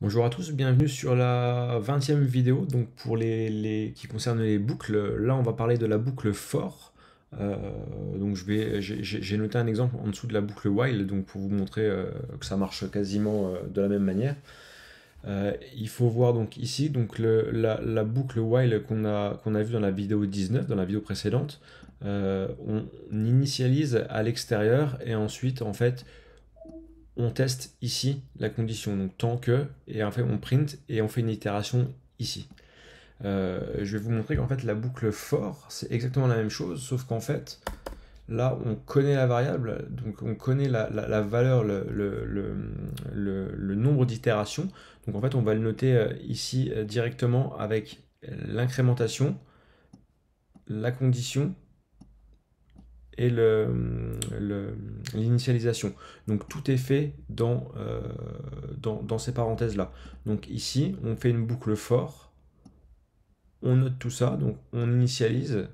Bonjour à tous, bienvenue sur la 20e vidéo donc pour qui concerne les boucles. Là, on va parler de la boucle for. Euh, donc j'ai noté un exemple en dessous de la boucle while donc pour vous montrer que ça marche quasiment de la même manière. Il faut voir donc ici donc la boucle while qu'on a vue dans la vidéo 19, dans la vidéo précédente. On initialise à l'extérieur et ensuite en fait on teste ici la condition, donc tant que, et en fait on print et on fait une itération ici. Je vais vous montrer qu'en fait la boucle for, c'est exactement la même chose, sauf qu'en fait, là on connaît la variable, donc on connaît la valeur, le nombre d'itérations, donc en fait on va le noter ici directement avec l'incrémentation, la condition, et l'initialisation. Donc tout est fait dans ces parenthèses-là. Donc ici, on fait une boucle for, on note tout ça, donc on initialise.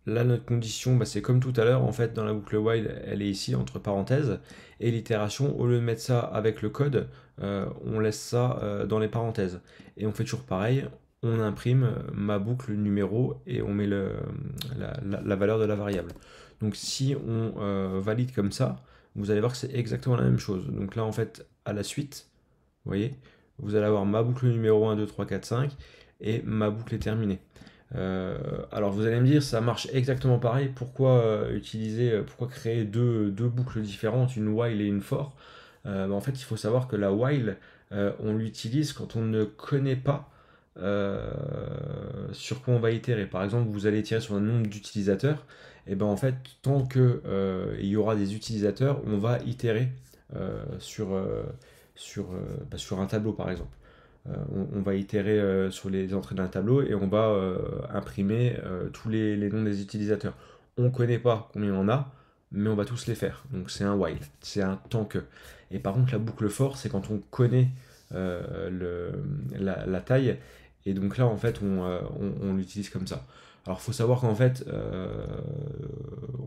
Là, notre condition, bah, c'est comme tout à l'heure, en fait, dans la boucle while, elle est ici, entre parenthèses, et l'itération, au lieu de mettre ça avec le code, on laisse ça dans les parenthèses. Et on fait toujours pareil, on imprime ma boucle numéro et on met la valeur de la variable. Donc si on valide comme ça, vous allez voir que c'est exactement la même chose. Donc là, en fait, à la suite, vous voyez, vous allez avoir ma boucle numéro 1, 2, 3, 4, 5, et ma boucle est terminée. Alors vous allez me dire, ça marche exactement pareil, pourquoi pourquoi créer deux boucles différentes, une while et une for? En fait, il faut savoir que la while, on l'utilise quand on ne connaît pas euh, sur quoi on va itérer. Par exemple, vous allez itérer sur un nombre d'utilisateurs, et ben en fait, tant que il y aura des utilisateurs, on va itérer sur un tableau par exemple. On va itérer sur les entrées d'un tableau et on va imprimer tous les noms des utilisateurs. On ne connaît pas combien on a, mais on va tous les faire. Donc c'est un while, c'est un tant que. Et par contre, la boucle for, c'est quand on connaît la taille. Et donc là, en fait, on l'utilise comme ça. Alors, il faut savoir qu'en fait,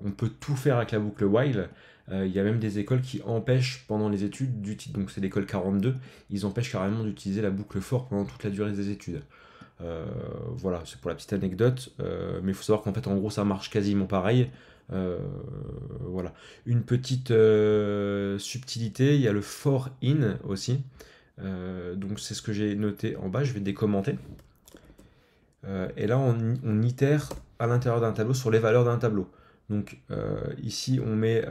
on peut tout faire avec la boucle while. Il y a même des écoles qui empêchent pendant les études d'utiliser, donc c'est l'école 42, ils empêchent carrément d'utiliser la boucle for pendant toute la durée des études. Voilà, c'est pour la petite anecdote, mais il faut savoir qu'en fait, en gros, ça marche quasiment pareil. Euh, voilà. Une petite subtilité, il y a le for in aussi. Donc c'est ce que j'ai noté en bas, je vais décommenter. Et là, on itère à l'intérieur d'un tableau sur les valeurs d'un tableau. Donc ici, on met.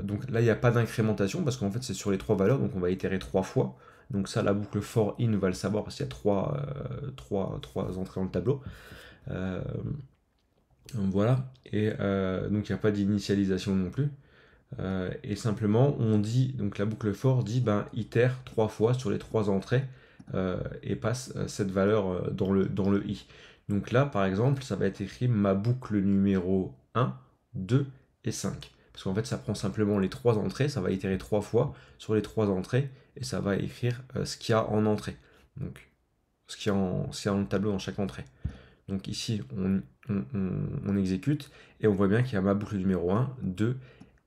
Donc là, il n'y a pas d'incrémentation parce qu'en fait, c'est sur les trois valeurs, donc on va itérer trois fois. Donc ça, la boucle for in va le savoir parce qu'il y a trois entrées dans le tableau. Euh, voilà. Et donc il n'y a pas d'initialisation non plus. Et simplement, on dit, donc la boucle for dit, ben, itère trois fois sur les trois entrées et passe cette valeur dans le i. Donc là, par exemple, ça va être écrit ma boucle numéro 1, 2 et 5. Parce qu'en fait, ça prend simplement les trois entrées, ça va itérer trois fois sur les trois entrées et ça va écrire ce qu'il y a en entrée. Donc, ce qu'il y a dans le tableau dans chaque entrée. Donc ici, on exécute et on voit bien qu'il y a ma boucle numéro 1, 2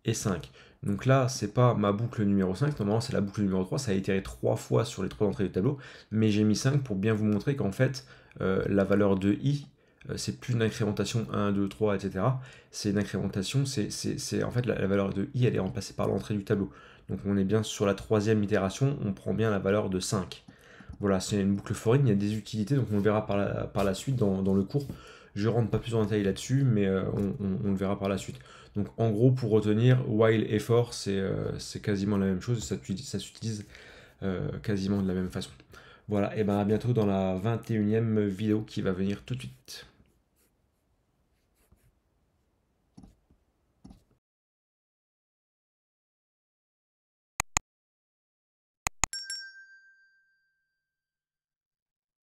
et 5. Donc là, c'est pas ma boucle numéro 5, normalement c'est la boucle numéro 3, ça a itéré trois fois sur les trois entrées du tableau, mais j'ai mis 5 pour bien vous montrer qu'en fait, la valeur de i, c'est plus une incrémentation 1, 2, 3, etc. C'est une incrémentation, en fait la valeur de i, elle est remplacée par l'entrée du tableau. Donc on est bien sur la troisième itération, on prend bien la valeur de 5. Voilà, c'est une boucle for in, il y a des utilités, donc on le verra par la suite dans le cours. Je rentre pas plus en détail là-dessus, mais on le verra par la suite. Donc en gros, pour retenir, while et for, c'est quasiment la même chose, ça s'utilise quasiment de la même façon. Voilà, et ben à bientôt dans la 21e vidéo qui va venir tout de suite.